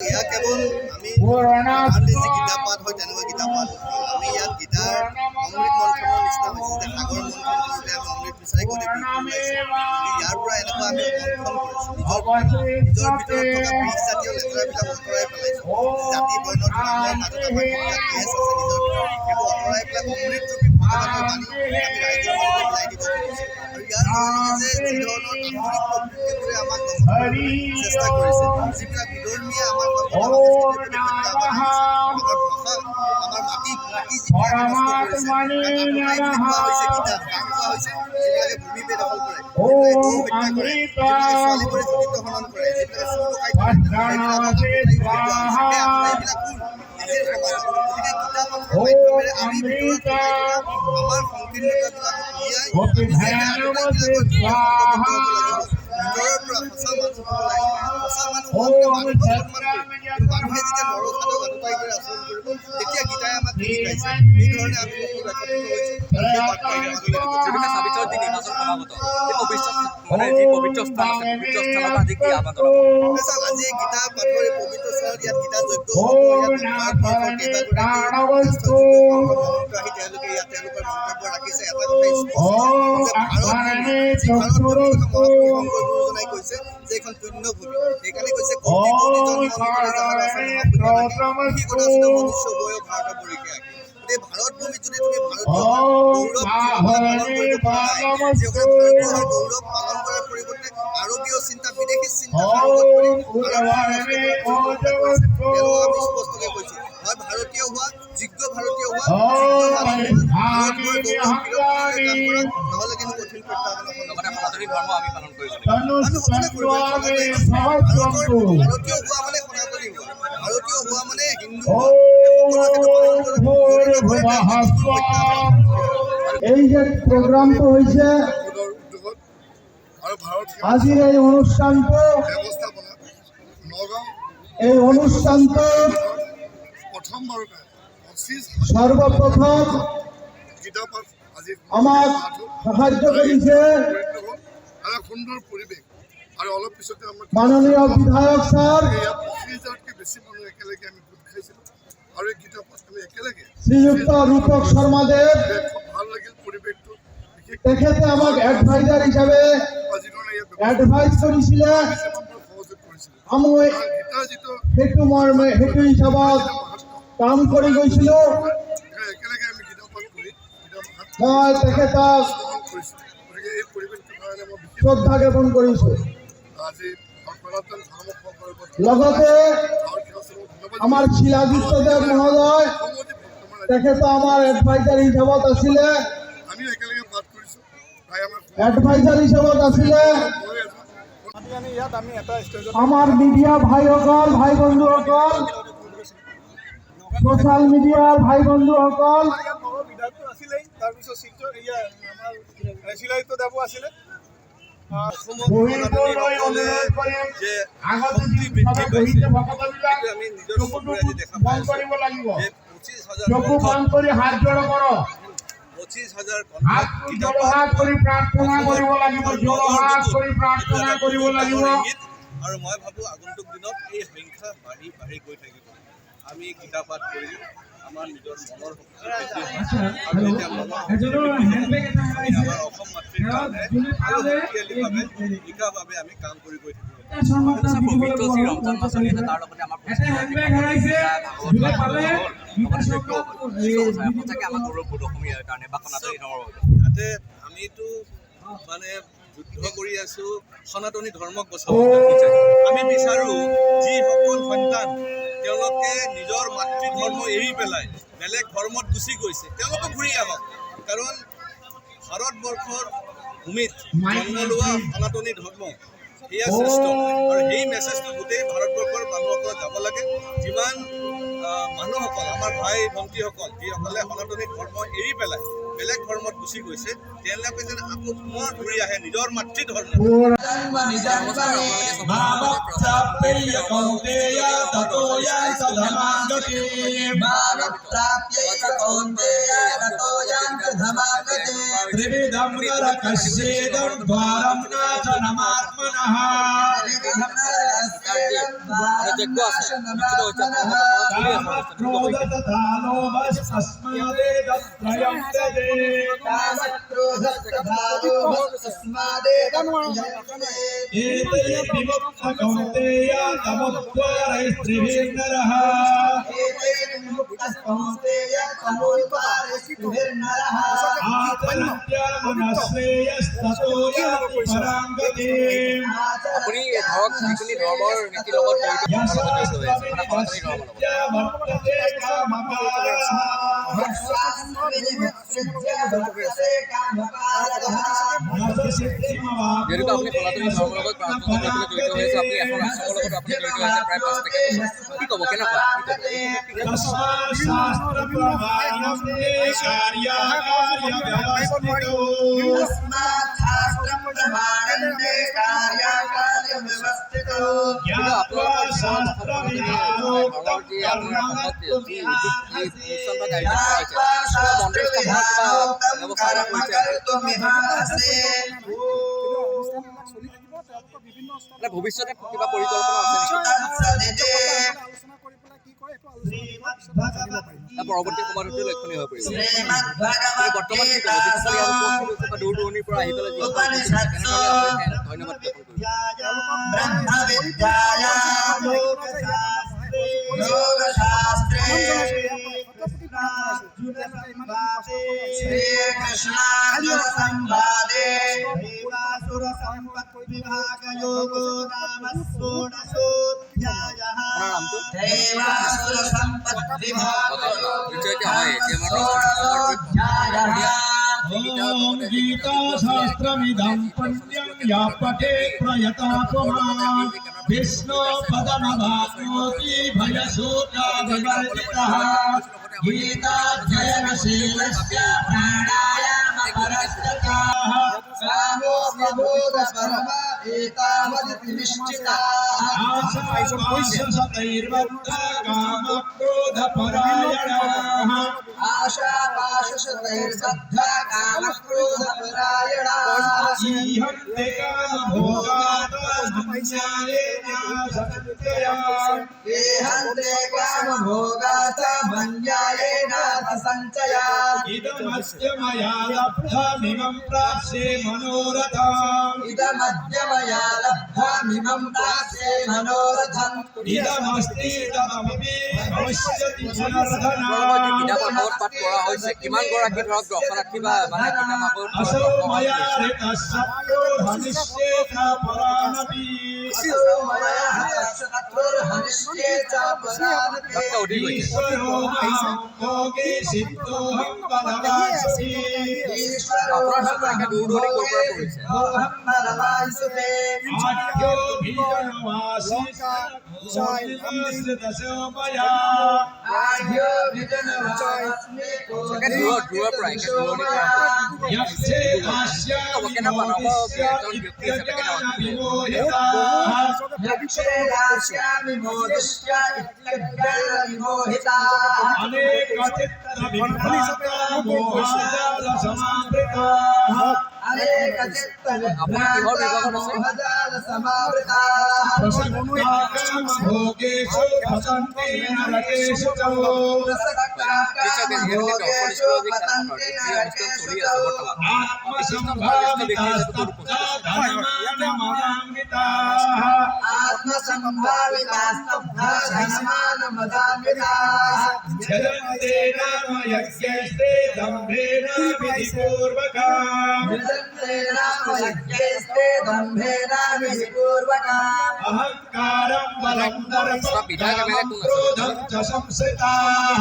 এয়া কেৱল আমি সাধাৰণতে যি গীতা পাঠ হয় তেনেকুৱা গীতা পাঠ আমি ইয়াত গীতাৰ অমৃত মন্থনৰ নিচিনা হৈছে যে সাগৰ মন্থন কৰোঁতে আমি অমৃত বিচাৰি গৈ ইয়াৰ পৰা এনেকুৱা আমি মন্থন কৰিছোঁ নিজৰ ভিতৰত থকা বিষ জাতীয় লেতেৰাবিলাক আঁতৰাই পেলাইছোঁ। জাতি বৰ্ণ ধৰ্মৰ মাজত আমাৰ যিবিলাক কেছ আছে নিজৰ ভিতৰত সেইবোৰ আঁতৰাই পেলাই অমৃত ৰূপী ভগৱানৰ বাণী আমি ৰাইজৰ মাজত ওলাই দিব খুজিছোঁ। আৰু ইয়াৰ লগে লগে যে যি ধৰণৰ আন্তৰিক প্ৰবৃত্তিবোৰে আমাক দমন কৰিবলৈ চেষ্টা কৰিছে, যিবিলাক বিধৰ্মীয়ে আমাৰ আমাৰ মাটি যিবিলাক নষ্ট কৰিছে কোৱা হৈছে গীতা কোৱা হৈছে যিবিলাকে ভূমি বেদখল কৰে, হত্যা কৰে, যিবিলাকে ছোৱালীবোৰে জড়িত হনন কৰে, যিবিলাকে চুৰ ডকাইত কৰে, আমি ভিতৰত আমাৰ সংকীৰ্ণতাবিলাক উলিয়াই ভিতৰৰ পৰা সঁচা মানুহ হ'ব লাগিব। সঁচা মানুহ মানুহক সন্মান কৰিব। মানুহে যেতিয়া নৰখাদক আতঁৰাই কৰি আচৰণ কৰিব তেতিয়া গীতাই আমাক শিকাইছে। এইধৰণে আমি আজি গীতা পাঠৰ এই পবিত্ৰ স্থানত ইয়াত গীতা যজ্ঞ আহি তেওঁলোকে ইয়াত তেওঁলোকৰ মন্তব্য ৰাখিছে। এটা কথাই স্পষ্ট যে গুৰুজনাই কৈছে যে এইখন পুণ্যভূমি, সেইকাৰণে কৈছে মনুষ্য বয় ভাৰত পৰীক্ষা। এই ভাৰত ভূমিত যদি তুমি ভাৰতীয় গৌৰৱ পালন কৰাৰ পৰিৱৰ্তে আৰবীয় চিন্তা বিদেশী চিন্তা আমি স্পষ্টকৈ কৈছোঁ, হয় ভাৰতীয় হোৱা, যোগ্য ভাৰতীয় হোৱা, নহ'লে কিন্তু কঠিন প্ৰত্যাহ্বানৰ সন্মুখীন ধৰ্ম আমি পালন কৰিব লাগিব। ভাৰতীয় হোৱা মানে সনাতনী হোৱা, ভাৰতীয় হোৱা মানে হিন্দু এই যে প্ৰোগ্ৰামটা হয়েছে আজিৰ এই অনুষ্ঠানটো সৰ্বপ্ৰথম আমাৰ সাহায্য কৰেছে সুন্দৰ পৰিৱেশ আৰু অলপ পিছতে আমাৰ মাননীয় বিধায়ক স্যাৰ 20,000তকৈ বেছি মানুহ একেলগে আমি গোট খাইছিলোঁ আৰু এই গীতা পাঠ আমি একেলগে শ্ৰীযুক্ত ৰূপক শৰ্মাদেৱ খুব ভাল লাগিল পৰিৱেশটো। তেখেতে আমাক এডভাইজাৰ হিসাবে এডভাইস কৰিছিলে। আমি সেইটো মৰ্মে সেইটো হিচাপত কাম কৰি গৈছিলোঁ। একেলগে আমি গীতা পাঠ কৰি মই তেখেতক গতিকে এই পৰিৱেশটোৰ কাৰণে মই শ্ৰদ্ধা জ্ঞাপন কৰিছোঁ। আজি সনাতন ধৰ্ম লগতে আমাৰ শিলাদিত্যদেৱ মহোদয় তেখেতে আমাৰ এডভাইজাৰ হিচাপত আছিলে। আমি একেলগে পাঠ কৰিছোঁ, তাই আমাৰ এডভাইজাৰ হিচাপত আছিলে। আমাৰ মিডিয়া ভাইসকল, ভাই বন্ধুসকল, সোশ্যাল মিডিয়াৰ ভাই বন্ধুসকল, হাত জড়ো কৰো, 25,000 হাত কৰি প্ৰাৰ্থনা কৰিব লাগিব, হাত কৰি প্ৰাৰ্থনা কৰিব লাগিব। আৰু মই ভাবোঁ আগন্তুক দিনত এই সংখ্যা বাঢ়ি গৈ থাকিব। আমি গীতা পাঠ কৰি আমাৰ নিজৰ মনৰ শক্তি আৰু এতিয়া আমাৰ অসম মাতৃৰ কাৰণে আৰু শক্তিশালীভাৱে নিকাভাৱে আমি কাম কৰি গৈ থাকিব। পবিত্ৰ যি ৰমজান মাহ চলি আছে তাৰ লগতে আমাৰ সঁচাকৈ আমাক গৌৰৱবোধ অসমীয়াৰ কাৰণে বা সনাতনী ধৰ্মৰ ইয়াতে আমিতো মানে যুদ্ধ কৰি আছোঁ সনাতনী ধৰ্মক বচাব। আমি বিচাৰোঁ যিসকল সন্তান তেওঁলোকে নিজৰ মাতৃধৰ্ম এৰি পেলাই বেলেগ ধৰ্মত গুচি গৈছে তেওঁলোকে ঘূৰি আহক, কাৰণ ভাৰতবৰ্ষৰ ভূমিত জন্ম লোৱা সনাতনী ধৰ্ম এয়া শ্ৰেষ্ঠ। আৰু সেই মেছেজটো গোটেই ভাৰতবৰ্ষৰ মানুহসকলে যাব লাগে। যিমান মানুহসকল আমাৰ ভাই ভণ্টিসকল যিসকলে সনাতনী ধৰ্ম এৰি পেলাই বেলেগ ধৰ্মত গুচি গৈছে তেওঁলোকে যেন আকৌ পুনৰ ঘূৰি আহে নিজৰ মাতৃধৰ্ম। सधमागते मानप्राप्यैव कौन्तेय ततो यान्ति धमागते त्रिविधं नरकस्येदं द्वारं नाशनमात्मनः क्रोध तथा लोभस्तस्मादेतत्रयं त्यजेत् एते विमुक्त कौन्तेय तमुद्वारैस्त्रिभिर्नरः आचरत्यामनश्रेयस्ततो याति परां गतिम् আপুনি ধৰক যিখিনি ধৰ্মৰ নীতিৰ লগত জড়িত সনাতনী ধৰ্মৰ যিহেতু আপুনি সনাতনী ধৰ্মৰ লগত জড়িত হৈছে আপুনি এখন আশ্ৰমৰ লগত আপুনি জড়িত হৈছে প্ৰায় 5 টকীয়া বছৰ কি ক'ব কেনেকুৱা ভৱিষ্যতে কিবা পৰিকল্পনা আছে নেকি পৰৱৰ্তী সময়তো লক্ষণীয় হৈ পৰিব বৰ্তমান কি ক'ব যিসকলে দূৰ দূৰণিৰ পৰা আহি পেলাই ধন্যবাদ জ্ঞাপন गीताशास्त्रमिदं पुण्यं या पठे प्रयतात्मा विष्णु पदमवाप्नोति भयशोकाविवर्जितः गीताध्ययनशीलस्य प्राणायामपरस्तः कामो विभूतपरम एतावदिति निश्चिताः आशापाशशतैर्बद्धा कामक्रोधपरायणाः आशापाशशतैर्बद्धा कामक्रोधपरायणाः ईहन्ते कामभोगात् भञ्जायेनाथ सञ्चयात् इदमस्य मया लब्धमिमं प्राप्स्ये मनोरथम् इदमस्ति तदपि भविष्यति जनार्दन কিতাপৰ পাঠ কৰা হৈছে কিমান গৰাকী ধৰক দৰ্শনাৰ্থী বা মানে কিতাপৰ असो मया हृतशत्रो हनिष्येत परानपि ईश्वरो मां योगी सिद्धोऽहं बलवासि आद्यो भीजनवासी दशोपया দূৰৰ পৰা यक्षे काश्यामि मोदिष्य विमोहिता अनेक चित्तविभ्राता मोहजालसमावृताः अनेक चित्तविभ्राता भोगेषु फसन्ति नरकेषु च आत्मसम्भावितास्तब्धा धनमानमदान्विताः आत्मसम्भावितास्तब्धा धनमानमदान्विताः यजन्ते नाम यज्ञैस्ते दम्भेन विधिपूर्वकम् अहंकारं बलं दर्पं कामं क्रोधं च संश्रिताः